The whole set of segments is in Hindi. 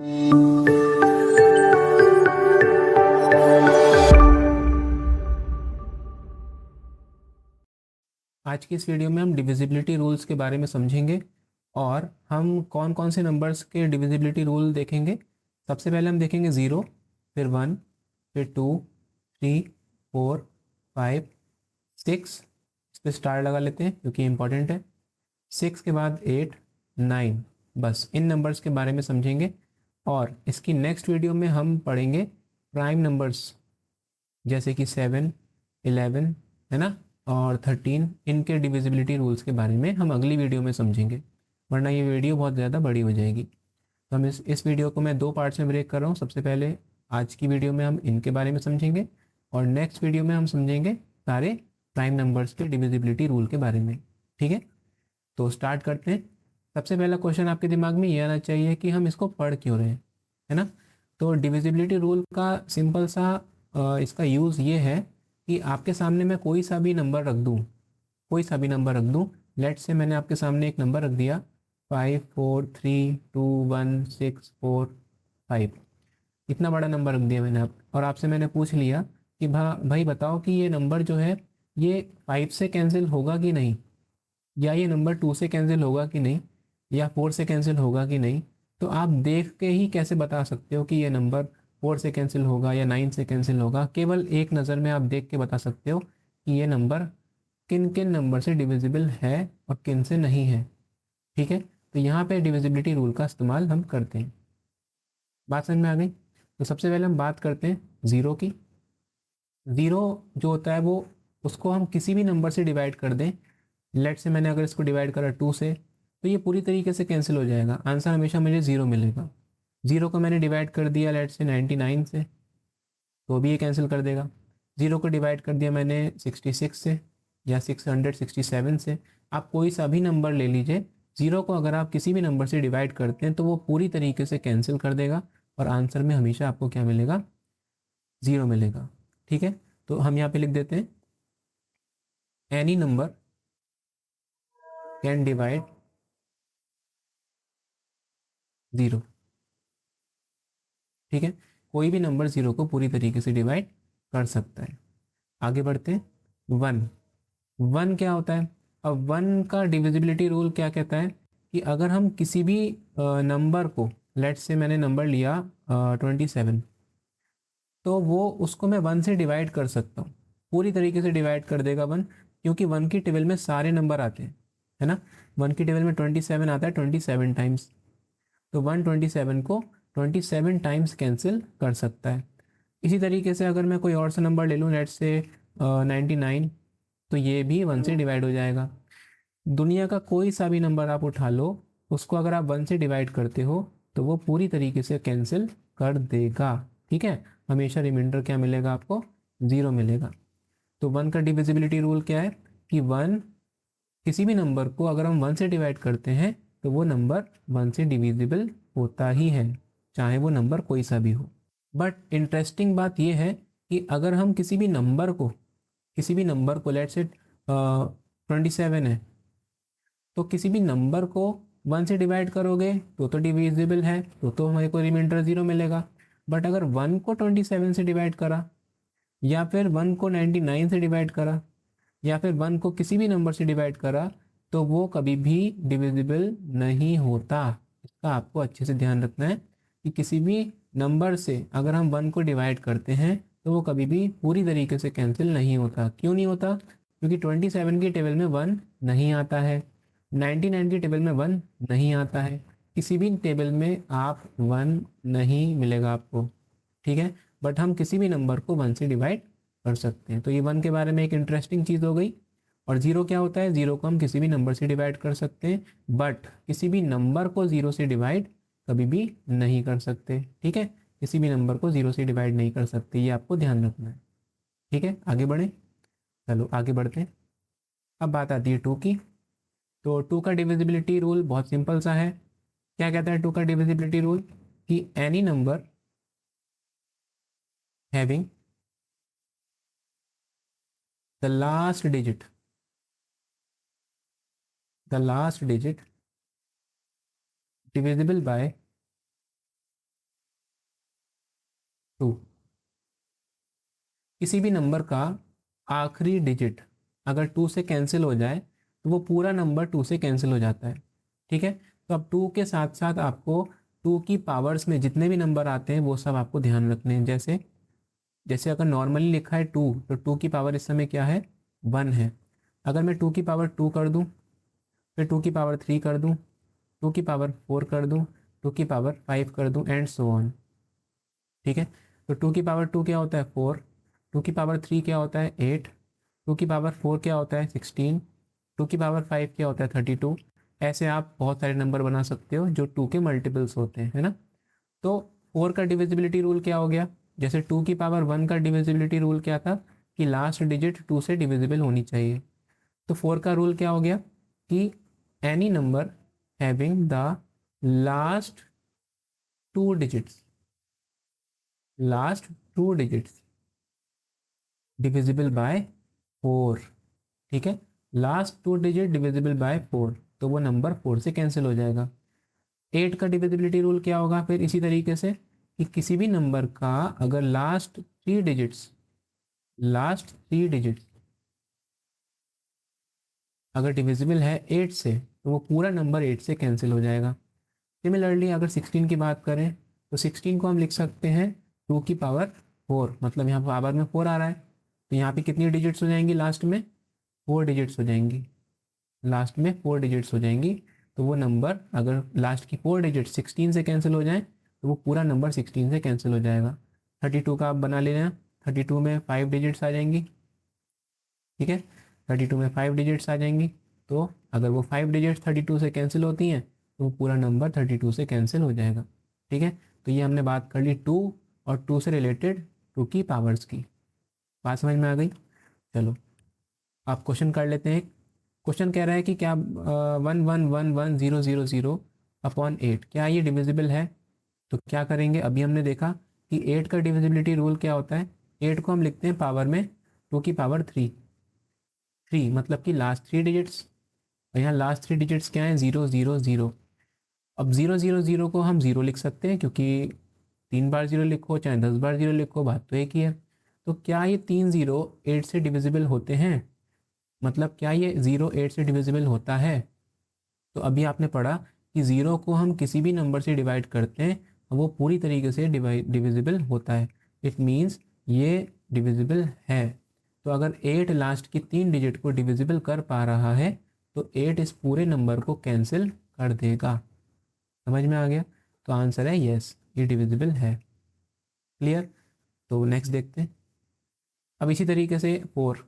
आज की इस वीडियो में हम डिविजिबिलिटी रूल्स के बारे में समझेंगे और हम कौन कौन से नंबर्स के डिविजिबिलिटी रूल देखेंगे। सबसे पहले हम देखेंगे 0, फिर 1, फिर 2, 3, 4, 5, 6। इस पर स्टार लगा लेते हैं क्योंकि इंपॉर्टेंट है। 6 के बाद 8, 9। बस इन नंबर्स के बारे में समझेंगे और इसकी नेक्स्ट वीडियो में हम पढ़ेंगे प्राइम नंबर्स जैसे कि 7, 11 है ना, और 13। इनके डिविजिबिलिटी रूल्स के बारे में हम अगली वीडियो में समझेंगे, वरना ये वीडियो बहुत ज़्यादा बड़ी हो जाएगी। तो हम इस वीडियो को मैं 2 पार्ट्स में ब्रेक कर रहा हूँ। सबसे पहले आज की वीडियो में हम इनके बारे में समझेंगे और नेक्स्ट वीडियो में हम समझेंगे सारे प्राइम नंबर्स के डिविजिबिलिटी रूल के बारे में। ठीक है, तो स्टार्ट करते हैं। सबसे पहला क्वेश्चन आपके दिमाग में ये आना चाहिए कि हम इसको पढ़ क्यों रहे हैं, है ना। तो डिविजिबिलिटी रूल का सिंपल सा इसका यूज़ ये है कि आपके सामने मैं कोई सा भी नंबर रख दूँ, कोई सा भी नंबर रख दूँ। लेट से मैंने आपके सामने एक नंबर रख दिया 5, 4, 3, 2, 1, 6, 4, 5। इतना बड़ा नंबर रख दिया मैंने आप, और आपसे मैंने पूछ लिया कि भाई बताओ कि ये नंबर जो है ये 5 से कैंसिल होगा कि नहीं, या ये नंबर 2 से कैंसिल होगा कि नहीं, या 4 से कैंसिल होगा कि नहीं। तो आप देख के ही कैसे बता सकते हो कि ये नंबर 4 से कैंसिल होगा या 9 से कैंसिल होगा। केवल एक नज़र में आप देख के बता सकते हो कि ये नंबर किन किन नंबर से डिविजिबल है और किन से नहीं है। ठीक है, तो यहाँ पे डिविजिबिलिटी रूल का इस्तेमाल हम करते हैं। बात समझ में आ गई। तो सबसे पहले हम बात करते हैं ज़ीरो की। ज़ीरो जो होता है वो, उसको हम किसी भी नंबर से डिवाइड कर दें। लेट से मैंने अगर इसको डिवाइड करा 2 से, तो ये पूरी तरीके से कैंसिल हो जाएगा, आंसर हमेशा मुझे 0 मिलेगा। 0 को मैंने डिवाइड कर दिया लेट से 99 से, तो भी ये कैंसिल कर देगा। 0 को डिवाइड कर दिया मैंने 66 से या 667 से। आप कोई सा भी नंबर ले लीजिए, 0 को अगर आप किसी भी नंबर से डिवाइड करते हैं तो वो पूरी तरीके से कैंसिल कर देगा और आंसर में हमेशा आपको क्या मिलेगा, 0 मिलेगा। ठीक है, तो हम यहाँ पे लिख देते हैं एनी नंबर कैन डिवाइड 0। ठीक है, कोई भी नंबर 0 को पूरी तरीके से डिवाइड कर सकता है। आगे बढ़ते हैं। 1, 1 क्या होता है। अब 1 का डिविजिबिलिटी रूल क्या कहता है कि अगर हम किसी भी नंबर को, लेट से मैंने नंबर लिया 27, तो वो उसको मैं 1 से डिवाइड कर सकता हूँ, पूरी तरीके से डिवाइड कर देगा 1, क्योंकि 1 की टेबल में सारे नंबर आते हैं, है ना। 1 की टेबल में 27 आता है 27 टाइम्स, तो 127 को 27 टाइम्स कैंसिल कर सकता है। इसी तरीके से अगर मैं कोई और सा नंबर ले लूँ, लेट से 99, तो ये भी 1 से डिवाइड हो जाएगा। दुनिया का कोई सा भी नंबर आप उठा लो, उसको अगर आप 1 से डिवाइड करते हो तो वो पूरी तरीके से कैंसिल कर देगा। ठीक है, हमेशा रिमाइंडर क्या मिलेगा आपको, 0 मिलेगा। तो 1 का डिविजिबिलिटी रूल क्या है कि 1, किसी भी नंबर को अगर हम 1 से डिवाइड करते हैं तो वो नंबर 1 से डिविजिबल होता ही है, चाहे वो नंबर कोई सा भी हो। बट इंटरेस्टिंग बात यह है कि अगर हम किसी भी नंबर को लेट से 27 है, तो किसी भी नंबर को 1 से डिवाइड करोगे तो डिविजिबल है, तो हमारे को रिमाइंडर 0 मिलेगा। बट अगर 1 को 27 से डिवाइड करा, या फिर 1 को 99 से डिवाइड करा, या फिर 1 को किसी भी नंबर से डिवाइड करा, तो वो कभी भी डिविजिबल नहीं होता। इसका आपको अच्छे से ध्यान रखना है कि किसी भी नंबर से अगर हम 1 को डिवाइड करते हैं तो वो कभी भी पूरी तरीके से कैंसिल नहीं होता। क्यों नहीं होता, क्योंकि 27 की टेबल में 1 नहीं आता है, 99 की टेबल में 1 नहीं आता है, किसी भी टेबल में आप 1 नहीं मिलेगा आपको। ठीक है, बट हम किसी भी नंबर को 1 से डिवाइड कर सकते हैं। तो ये 1 के बारे में एक इंटरेस्टिंग चीज़ हो गई। और 0 क्या होता है, 0 को हम किसी भी नंबर से डिवाइड कर सकते हैं, बट किसी भी नंबर को 0 से डिवाइड कभी भी नहीं कर सकते। ठीक है, किसी भी नंबर को 0 से डिवाइड नहीं कर सकते, ये आपको ध्यान रखना है। ठीक है, आगे बढ़ें। चलो आगे बढ़ते हैं। अब बात आती है 2 की। तो 2 का डिविजिबिलिटी रूल बहुत सिंपल सा है। क्या कहता है 2 का डिविजिबिलिटी रूल कि any number having the last digit divisible by 2। किसी भी नंबर का आखिरी डिजिट अगर 2 से कैंसिल हो जाए तो वो पूरा नंबर 2 से कैंसिल हो जाता है। ठीक है, तो अब 2 के साथ साथ आपको 2 की पावर्स में जितने भी नंबर आते हैं वो सब आपको ध्यान रखने हैं। जैसे जैसे अगर नॉर्मली लिखा है 2, तो 2 की पावर इस समय क्या है, 1 है। अगर मैं 2 की पावर 2 कर दूँ, फिर 2 की पावर 3 कर दूँ, 2 की पावर 4 कर दूँ, 2 की पावर 5 कर दूँ, एंड सो ऑन। ठीक है, तो 2 की पावर 2 क्या होता है, 4। 2 की पावर 3 क्या होता है, 8। 2 की पावर 4 क्या होता है, 16। 2 की पावर 5 क्या होता है, 32। ऐसे आप बहुत सारे नंबर बना सकते हो जो 2 के मल्टीपल्स होते हैं, है ना। तो 4 का डिविजिबिलिटी रूल क्या हो गया, जैसे 2 की पावर 1 का डिविजिबिलिटी रूल क्या था कि लास्ट डिजिट 2 से डिविजिबल होनी चाहिए। तो 4 का रूल क्या हो गया कि any number having the last two digits, last two digits divisible bye 4। ठीक है, last two digit divisible by 4, तो वो नंबर 4 से कैंसिल हो जाएगा। 8 का डिविजिबिलिटी रूल क्या होगा फिर इसी तरीके से कि किसी भी नंबर का अगर लास्ट थ्री डिजिट्स अगर डिविजिबल है 8 से तो वो पूरा नंबर 8 से कैंसिल हो जाएगा। सिमिलरली अगर 16 की बात करें तो 16 को हम लिख सकते हैं 2 की पावर 4, मतलब यहाँ पावर में 4 आ रहा है, तो यहाँ पे कितनी डिजिट्स हो जाएंगी, लास्ट में 4 डिजिट्स हो जाएंगी, लास्ट में 4 डिजिट्स हो जाएंगी। तो वो नंबर अगर लास्ट की 4 डिजिट 16 से कैंसिल हो जाए तो वो पूरा नंबर 16 से कैंसिल हो जाएगा। 32 का आप बना लेना, 32 में 5 डिजिट्स आ जाएंगी। ठीक है, 32 में 5 डिजिट्स आ जाएंगी, तो अगर वो 5 डिजिट्स 32 से कैंसिल होती हैं तो वो पूरा नंबर 32 से कैंसिल हो जाएगा। ठीक है, तो ये हमने बात कर ली 2 और 2 से रिलेटेड 2 की पावर्स की। बात समझ में आ गई। चलो आप क्वेश्चन कर लेते हैं। क्वेश्चन कह रहा है कि क्या 1111000 अपॉन 8 क्या ये डिविजिबल है। तो क्या करेंगे, अभी हमने देखा कि 8 का डिविजिबिलिटी रूल क्या होता है, 8 को हम लिखते हैं पावर में 2 की पावर 3, 3 मतलब कि लास्ट 3 डिजिट्स, और यहाँ लास्ट 3 डिजिट्स क्या है, 000। अब 000 को हम 0 लिख सकते हैं क्योंकि 3 बार 0 लिखो चाहे 10 बार 0 लिखो बात तो एक ही है। तो क्या ये 3 जीरो 8 से डिविजिबल होते हैं, मतलब क्या ये 0 8 से डिविजिबल होता है। तो अभी आपने पढ़ा कि 0 को हम किसी भी नंबर से डिवाइड करते हैं वो पूरी तरीके से डिविजिबल होता है। इट मीन्स ये डिविजिबल है। तो अगर 8 लास्ट की 3 डिजिट को डिविजिबल कर पा रहा है तो 8 इस पूरे नंबर को कैंसिल कर देगा। समझ में आ गया, तो आंसर है यस, ये डिविजिबल है। क्लियर, तो नेक्स्ट देखते हैं। अब इसी तरीके से 4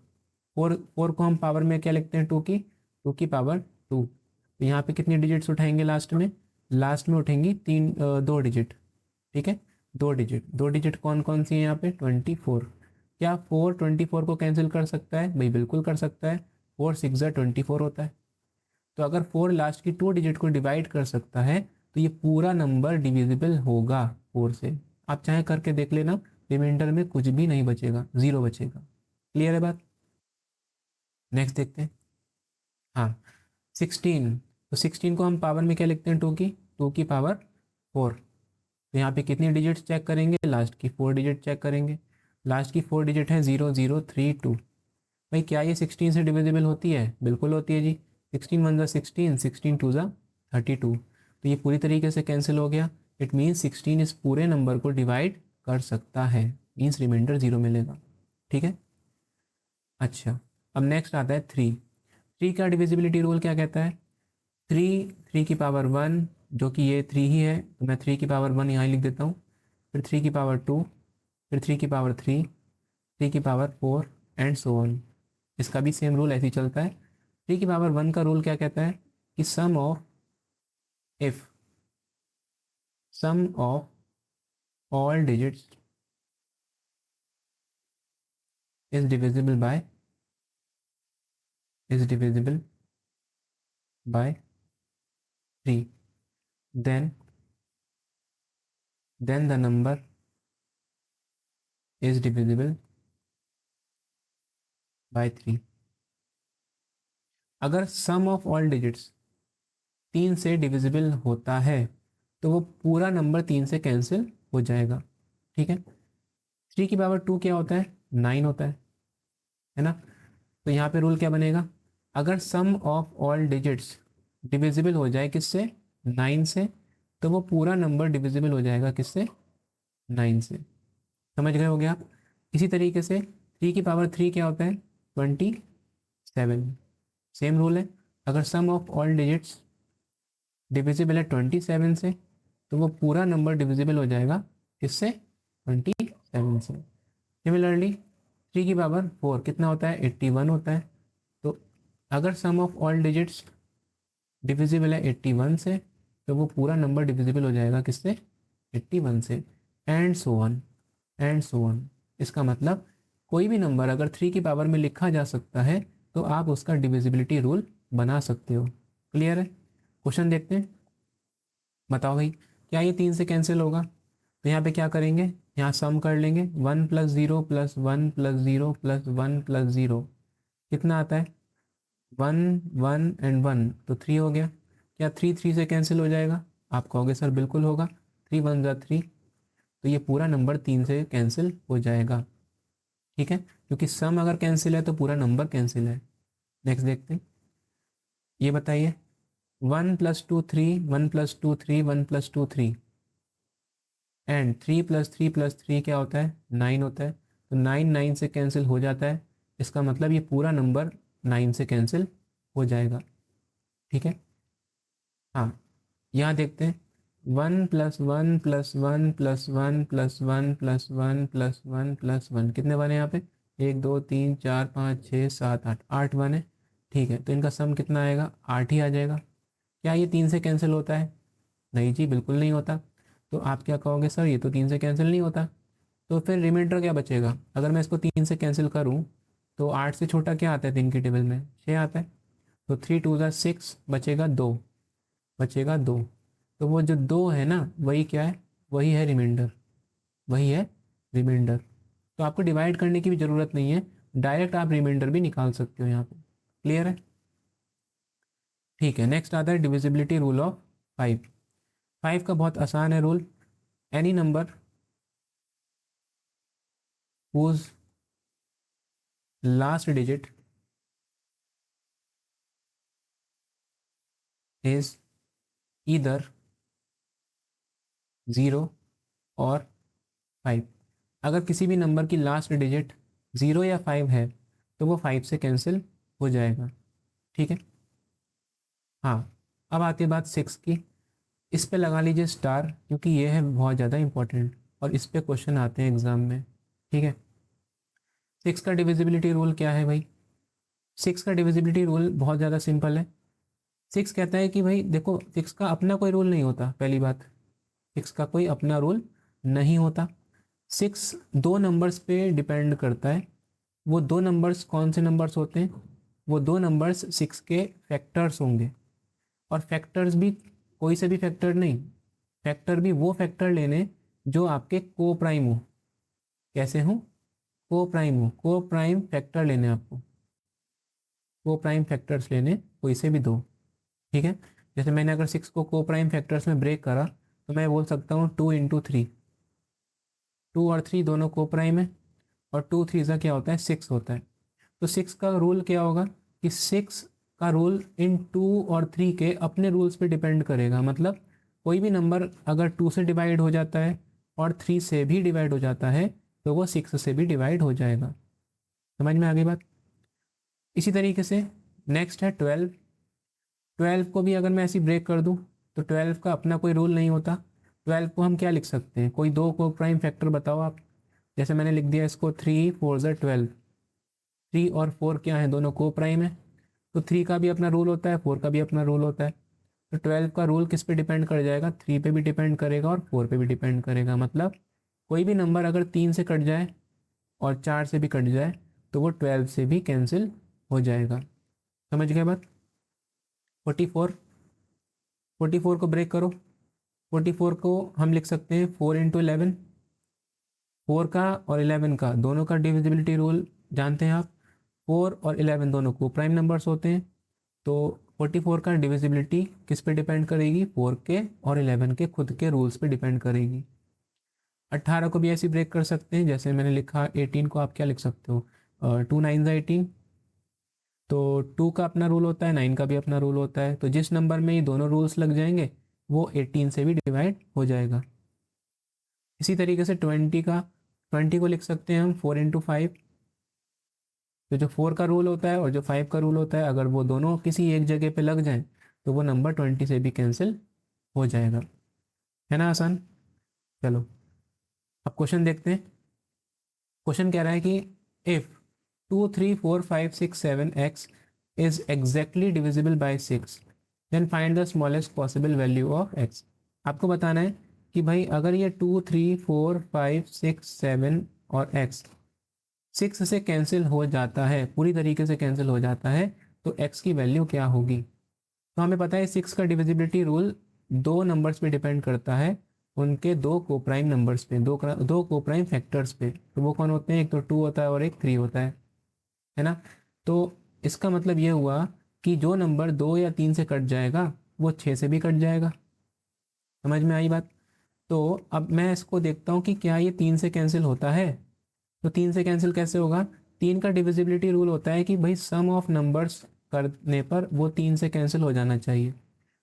को हम पावर में क्या लिखते हैं, 2 की पावर 2। तो यहाँ पे कितनी डिजिट्स उठाएंगे लास्ट में उठेंगी 2 डिजिट। ठीक है, 2 डिजिट कौन कौन सी है यहाँ पे, 24। क्या 4 24 को कैंसिल कर सकता है, भाई बिल्कुल कर सकता है, 4 6 24 होता है। तो अगर 4 लास्ट की 2 डिजिट को डिवाइड कर सकता है तो ये पूरा नंबर डिविजिबल होगा 4 से। आप चाहे करके देख लेना, रिमाइंडर में कुछ भी नहीं बचेगा, 0 बचेगा। क्लियर है बात। नेक्स्ट देखते हैं। हाँ, 16, तो 16 को हम पावर में क्या लिखते हैं, 2 की पावर 4। तो यहाँ पे कितनी डिजिट चेक करेंगे, लास्ट की 4 डिजिट चेक करेंगे। लास्ट की 4 डिजिट है 0032। भाई क्या ये 16 से डिविजिबल होती है, बिल्कुल होती है जी। 16 1 16, 16 2 32। तो ये पूरी तरीके से कैंसिल हो गया। इट मीन्स 16 इस पूरे नंबर को डिवाइड कर सकता है, मीन्स रिमाइंडर 0 मिलेगा। ठीक है, अच्छा अब नेक्स्ट आता है 3 का डिविजिबिलिटी रूल क्या कहता है, 3 की पावर 1, जो कि ये 3 ही है तो मैं 3 की पावर 1 यहाँ लिख देता हूँ। फिर 3 की पावर 2, फिर 3 की पावर 3, 3 की पावर 4 एंड सो ऑन। इसका भी सेम रूल ऐसे ही चलता है। 3 की पावर 1 का रूल क्या कहता है कि if sum of all digits is divisible by 3, then the number is divisible by 3। अगर सम ऑफ ऑल डिजिट्स 3 से डिविजिबल होता है तो वो पूरा नंबर 3 से कैंसिल हो जाएगा। ठीक है, 3 की पावर 2 क्या होता है? 9 होता है ना। तो यहाँ पे रूल क्या बनेगा? अगर सम ऑफ ऑल डिजिट्स डिविजिबल हो जाए किससे? 9 से, तो वो पूरा नंबर डिविजिबल हो जाएगा किससे? 9 से। समझ गए होगे आप। इसी तरीके से 3 की पावर 3 क्या होता है? 27। सेम रूल है, अगर सम ऑफ ऑल डिजिट्स डिविजिबल है 27 से, तो वो पूरा नंबर डिविजिबल हो जाएगा किससे? 27 से। सिमिलरली 3 की पावर 4 कितना होता है? 81 होता है। तो अगर सम ऑफ ऑल डिजिट्स डिविजिबल है 81 से, तो वो पूरा नंबर डिविजिबल हो जाएगा किससे? 81 से। And so on, and so on. इसका मतलब कोई भी नंबर अगर 3 की पावर में लिखा जा सकता है तो आप उसका डिविजिबिलिटी रूल बना सकते हो। क्लियर है? क्वेश्चन देखते हैं। बताओ भाई, क्या ये 3 से कैंसिल होगा? तो यहाँ पे क्या करेंगे? यहाँ सम कर लेंगे। 1 + 0 + 1 + 0 + 1 + 0 कितना आता है? 1 1 एंड 1, तो 3 हो गया। क्या 3 3 से कैंसिल हो जाएगा? आप कहोगे सर बिल्कुल होगा, 3 1 ज़ा 3, तो ये पूरा नंबर 3 से कैंसिल हो जाएगा। ठीक है, क्योंकि सम अगर कैंसिल है तो पूरा नंबर कैंसिल है। नेक्स्ट देखते हैं। ये बताइए, 1 + 2 3, 1 + 2 3, 1 + 2 3 एंड 3 + 3 + 3 क्या होता है? 9 होता है। तो 9 9 से कैंसिल हो जाता है। इसका मतलब ये पूरा नंबर 9 से कैंसिल हो जाएगा। ठीक है, हाँ, यहाँ देखते हैं। 1 + 1 + 1 + 1 + 1 + 1 + 1 + 1 कितने बने यहाँ पे? 1 2 3 4 5 6 7 8, 8 बने। ठीक है, तो इनका सम कितना आएगा? 8 ही आ जाएगा। क्या ये 3 से कैंसिल होता है? नहीं जी, बिल्कुल नहीं होता। तो आप क्या कहोगे, सर ये तो 3 से कैंसिल नहीं होता। तो फिर रिमाइंडर क्या बचेगा? अगर मैं इसको 3 से कैंसिल करूँ तो 8 से छोटा क्या आता है 3 के टेबल में? 6 आता है। तो 3 2 ज़ा 6, बचेगा 2, बचेगा 2। तो वो जो 2 है ना, वही क्या है? वही है रिमाइंडर, वही है रिमाइंडर। तो आपको डिवाइड करने की भी ज़रूरत नहीं है, डायरेक्ट आप रिमाइंडर भी निकाल सकते हो यहाँ पे। क्लियर है? ठीक है, नेक्स्ट आता है डिविजिबिलिटी रूल ऑफ 5। 5 का बहुत आसान है rule. Any number whose last digit is either 0 और 5। अगर किसी भी नंबर की लास्ट डिजिट 0 या 5 है तो वो 5 से कैंसिल हो जाएगा। ठीक है, हाँ, अब आती है बात 6 की। इस पे लगा लीजिए स्टार, क्योंकि ये है बहुत ज़्यादा इंपॉर्टेंट और इस पे क्वेश्चन आते हैं एग्जाम में। ठीक है, 6 का डिविजिबिलिटी रूल क्या है भाई? 6 का डिविजिबिलिटी रूल बहुत ज़्यादा सिंपल है। 6 कहता है कि भाई देखो, 6 का अपना कोई रूल नहीं होता। पहली बात, 6 का कोई अपना रूल नहीं होता। 6 दो नंबर्स पे डिपेंड करता है। वो दो नंबर्स कौन से नंबर्स होते हैं? वो दो नंबर्स 6 के फैक्टर्स होंगे। और फैक्टर्स भी कोई से भी फैक्टर नहीं, फैक्टर भी वो फैक्टर लेने जो आपके को प्राइम हो। कैसे हो? को प्राइम हो, को प्राइम फैक्टर लेने आपको, को प्राइम फैक्टर्स लेने कोई से भी दो। ठीक है, जैसे मैंने अगर 6 को प्राइम फैक्टर्स में ब्रेक करा तो मैं बोल सकता हूँ 2 × 3। 2 और 3 दोनों को प्राइम है, और 2 3 ज़ा क्या होता है? 6 होता है। तो 6 का रूल क्या होगा कि 6 का रूल इन 2 और 3 के अपने रूल्स पे डिपेंड करेगा। मतलब कोई भी नंबर अगर 2 से डिवाइड हो जाता है और 3 से भी डिवाइड हो जाता है तो वो 6 से भी डिवाइड हो जाएगा। समझ में आ गई बात? इसी तरीके से नेक्स्ट है 12। 12 को भी अगर मैं ऐसी ब्रेक कर दूं तो 12 का अपना कोई रूल नहीं होता। 12 को हम क्या लिख सकते हैं? कोई दो को प्राइम फैक्टर बताओ आप। जैसे मैंने लिख दिया इसको 3 4 ज़ा 12। 3 और 4 क्या है? दोनों को प्राइम है। तो 3 का भी अपना रूल होता है, 4 का भी अपना रूल होता है। तो 12 का रूल किस पे डिपेंड कर जाएगा? 3 पे भी डिपेंड करेगा और 4 पे भी डिपेंड करेगा। मतलब कोई भी नंबर अगर 3 से कट जाए और 4 से भी कट जाए तो वो 12 से भी कैंसिल हो जाएगा। समझ गए बात? 44। 44 को ब्रेक करो। 44 को हम लिख सकते हैं 4 × 11। 4 का और 11 का दोनों का डिविजिबिलिटी रूल जानते हैं आप। 4 और 11 दोनों को प्राइम नंबर्स होते हैं। तो 44 का डिविजिबिलिटी किस पे डिपेंड करेगी? 4 के और 11 के खुद के रूल्स पे डिपेंड करेगी। 18 को भी ऐसे ब्रेक कर सकते हैं, जैसे मैंने लिखा 18 को आप क्या लिख सकते हो, 2 9 18। तो 2 का अपना रूल होता है, 9 का भी अपना रूल होता है, तो जिस नंबर में ये दोनों रूल्स लग जाएंगे वो 18 से भी डिवाइड हो जाएगा। इसी तरीके से 20 को लिख सकते हैं हम 4 × 5। तो जो 4 का रूल होता है और जो 5 का रूल होता है, अगर वो दोनों किसी एक जगह पे लग जाएं तो वो नंबर 20 से भी कैंसिल हो जाएगा। है ना आसान। चलो अब क्वेश्चन देखते हैं। क्वेश्चन कह रहा है कि if 2 3 4 5 6 7 x is exactly divisible by 6 then find the smallest possible value of x। आपको बताना है कि भाई अगर ये 2 3 4 5 6 7 और x 6 से कैंसिल हो जाता है, पूरी तरीके से कैंसिल हो जाता है, तो x की वैल्यू क्या होगी। तो हमें पता है 6 का डिविजिबिलिटी रूल दो नंबर्स पे डिपेंड करता है, उनके दो कोप्राइम नंबर्स पे, दो कोप्राइम फैक्टर्स पे। तो वो कौन होते हैं, एक तो 2 होता है और एक 3 होता है ना। तो इसका मतलब ये हुआ कि जो नंबर 2 या 3 से कट जाएगा वो 6 से भी कट जाएगा। समझ में आई बात। तो अब मैं इसको देखता हूँ कि क्या ये 3 से कैंसिल होता है। तो 3 से कैंसिल कैसे होगा, 3 का डिविजिबिलिटी रूल होता है कि भाई सम ऑफ नंबर्स करने पर वो 3 से कैंसिल हो जाना चाहिए।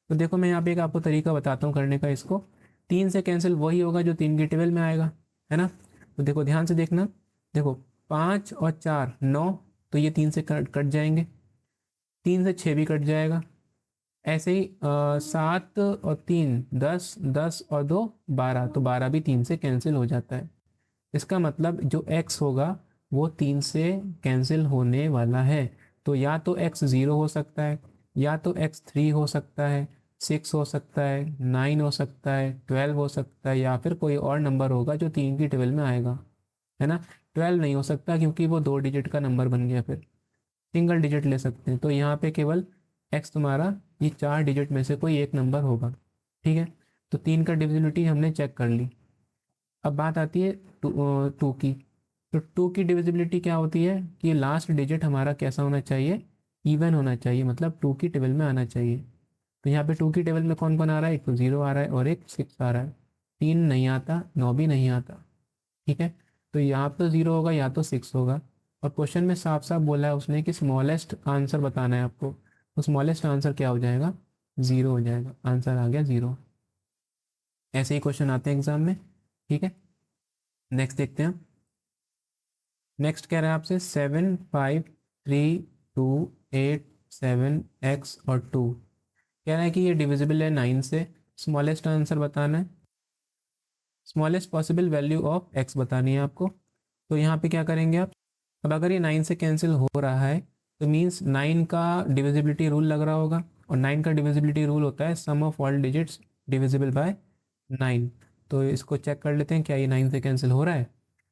तो देखो मैं यहाँ पे एक आपको तरीका बताता हूँ करने का इसको। 3 से कैंसिल वही होगा जो 3 की टेबल में आएगा, है ना। तो देखो ध्यान से देखना, देखो 5 और 4 9, तो ये 3 से कट कट जाएंगे, 3 से 6 भी कट जाएगा। ऐसे ही 7 और 3 10, 10 और 2 12, तो 12 भी 3 से कैंसिल हो जाता है। इसका मतलब जो x होगा वो 3 से कैंसिल होने वाला है। तो या तो x 0 हो सकता है, या तो x 3 हो सकता है, 6 हो सकता है, 9 हो सकता है, 12 हो सकता है, या फिर कोई और नंबर होगा जो 3 की टेबल में आएगा, है ना। 12 नहीं हो सकता क्योंकि वो 2 डिजिट का नंबर बन गया, फिर सिंगल डिजिट ले सकते हैं। तो यहाँ पे केवल x तुम्हारा ये 4 डिजिट में से कोई एक नंबर होगा, ठीक है। तो 3 का डिविजिबिलिटी हमने चेक कर ली। अब बात आती है टू की। तो 2 की डिविजिबिलिटी क्या होती है कि लास्ट डिजिट हमारा कैसा होना चाहिए, इवन होना चाहिए, मतलब 2 की टेबल में आना चाहिए। तो यहाँ पे 2 की टेबल में कौन कौन आ रहा है, एक तो 0 आ रहा है और एक 6 आ रहा है। 3 नहीं आता, 9 भी नहीं आता, ठीक है। तो यहाँ पे 0 होगा या तो 6 होगा। और क्वेश्चन में साफ साफ बोला है उसने कि स्मॉलेस्ट आंसर बताना है आपको। तो स्मॉलेस्ट आंसर क्या हो जाएगा, 0 हो जाएगा, आंसर आ गया 0। ऐसे ही क्वेश्चन आते हैं एग्जाम में, ठीक है। नेक्स्ट देखते हैं। नेक्स्ट कह रहा है आपसे 7 5 3 2 8 7 x और 2। कह रहा है कि ये डिविजिबल है 9 से। स्मॉलेस्ट आंसर बताना है, smallest possible value of x बतानी है आपको। तो यहाँ पे क्या करेंगे आप, अब अगर ये 9 से कैंसिल हो रहा है तो मीन्स 9 का डिविजिबिलिटी रूल लग रहा होगा, और 9 का डिविजिबिलिटी रूल होता है sum of all digits divisible by 9। तो इसको चेक कर लेते हैं क्या ये 9 से कैंसिल हो रहा है।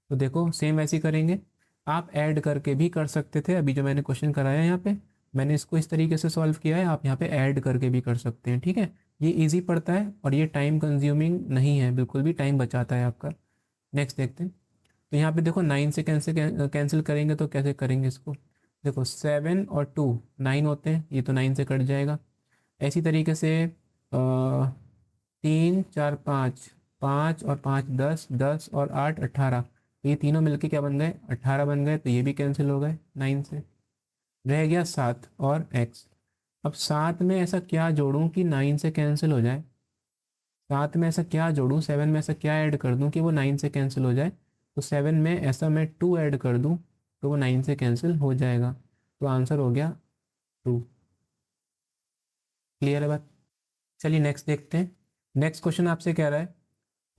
तो देखो सेम वैसे ही करेंगे, आप ऐड करके भी कर सकते थे। अभी जो मैंने क्वेश्चन कराया यहाँ पे, मैंने इसको इस तरीके से सॉल्व किया है, आप यहाँ पे ऐड करके भी कर सकते हैं, ठीक है। ये इजी पड़ता है और ये टाइम कंज्यूमिंग नहीं है, बिल्कुल भी टाइम बचाता है आपका। नेक्स्ट देखते हैं। तो यहाँ पे देखो 9 से कैंसिल करेंगे तो कैसे करेंगे इसको, देखो 7 और 2 9 होते हैं, ये तो 9 से कट जाएगा। ऐसी तरीके से 3 4 5, 5 और 5 10, 10 और 8 18, तो ये तीनों मिलके क्या बन गए, 18 बन गए। तो ये भी कैंसिल हो गए 9 से। रह गया 7 और x। अब 7 में ऐसा क्या जोड़ूं कि 9 से कैंसिल हो जाए, 7 में ऐसा क्या जोड़ूं, 7 में ऐसा क्या ऐड कर दूं कि वो 9 से कैंसिल हो जाए। तो 7 में ऐसा मैं 2 ऐड कर दूं तो वो 9 से कैंसिल हो जाएगा। तो आंसर हो गया 2। क्लियर है बात। चलिए नेक्स्ट देखते हैं। नेक्स्ट क्वेश्चन आपसे कह रहा है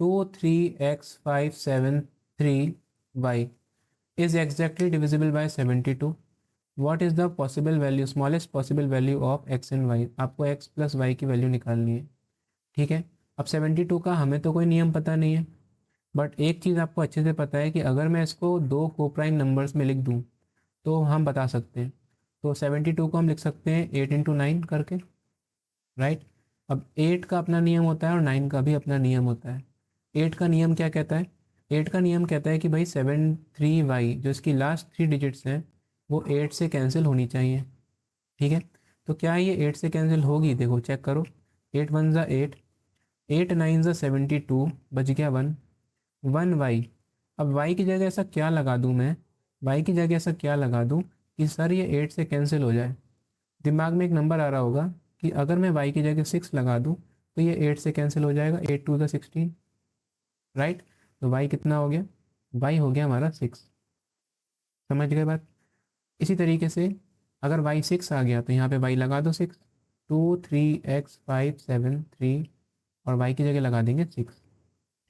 2 3 x 5 7 3 y is exactly divisible by 72। What is the possible value, smallest possible value of x and y। आपको x प्लस y की वैल्यू निकालनी है, ठीक है। अब 72 का हमें तो कोई नियम पता नहीं है, बट एक चीज़ आपको अच्छे से पता है कि अगर मैं इसको दो कोप्राइम नंबर्स में लिख दूँ तो हम बता सकते हैं। तो 72 को हम लिख सकते हैं 8 × 9 करके, राइट। अब 8 का अपना नियम होता है और 9 का भी अपना नियम होता है। 8 का नियम क्या कहता है, 8 का नियम कहता है कि भाई 73y जो इसकी लास्ट 3 डिजिट्स हैं वो 8 से कैंसिल होनी चाहिए, ठीक है। तो क्या ये 8 से कैंसिल होगी, देखो चेक करो। 8 1 ज़ा 8, 8 9 ज़ा 72, बच गया 1। 1y। अब y की जगह ऐसा क्या लगा दूँ मैं, y की जगह ऐसा क्या लगा दूँ कि सर ये 8 से कैंसिल हो जाए। दिमाग में एक नंबर आ रहा होगा कि अगर मैं y की जगह 6 लगा दूँ तो ये 8 से कैंसिल हो जाएगा, 8 टू द 16, राइट। तो y कितना हो गया, y हो गया हमारा 6। समझ गए बात। इसी तरीके से अगर y 6 आ गया तो यहाँ पे y लगा दो 6, 2 3 x 5 7 3 और y की जगह लगा देंगे 6।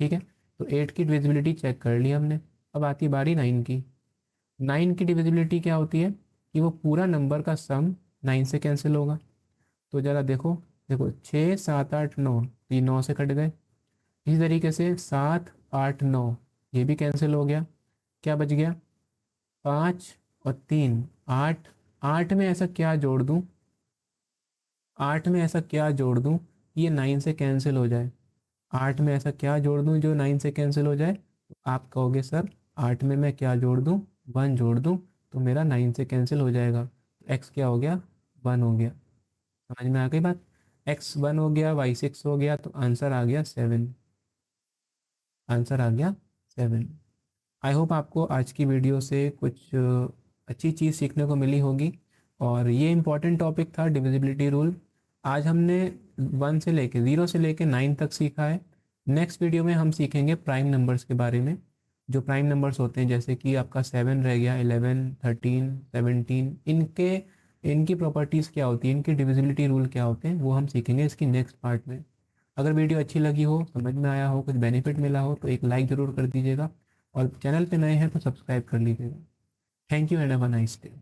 ठीक है, तो 8 की डिविजिबिलिटी चेक कर ली हमने। अब आती है बारी 9 की। 9 की डिविजिबिलिटी क्या होती है कि वो पूरा नंबर का सम 9 से कैंसिल होगा। तो ज़रा देखो, देखो 6 7 8 9, ये 9 से कट गए। इसी तरीके से 7 8 9 ये भी कैंसिल हो गया। क्या बच गया, 5 और 3 8। 8 में ऐसा क्या जोड़ दूँ, 8 में ऐसा क्या जोड़ दूँ ये 9 से कैंसिल हो जाए। 8 में ऐसा क्या जोड़ दूँ जो 9 से कैंसिल हो जाए। तो आप कहोगे सर 8 में मैं क्या जोड़ दूँ, 1 जोड़ दूँ तो मेरा 9 से कैंसिल हो जाएगा। तो एक्स क्या हो गया, 1 हो गया। समझ में आ गई बात। एक्स 1 हो गया, वाई 6 हो गया, तो आंसर आ गया 7। आंसर आ गया 7। आई होप आपको आज की वीडियो से कुछ अच्छी चीज़ सीखने को मिली होगी। और ये इम्पॉर्टेंट टॉपिक था डिविजिबिलिटी रूल। आज हमने 1 से लेके 0 से लेके 9 तक सीखा है। नेक्स्ट वीडियो में हम सीखेंगे प्राइम नंबर्स के बारे में। जो प्राइम नंबर्स होते हैं जैसे कि आपका 7 रह गया, 11 13 17, इनके इनकी प्रॉपर्टीज़ क्या होती है, इनकी डिविजिबिलिटी रूल क्या होते हैं, वो हम सीखेंगे इसकी नेक्स्ट पार्ट में। अगर वीडियो अच्छी लगी हो, समझ में आया हो, कुछ बेनिफिट मिला हो तो एक लाइक ज़रूर कर दीजिएगा और चैनल पे नए हैं तो सब्सक्राइब कर लीजिएगा। Thank you and have a nice day.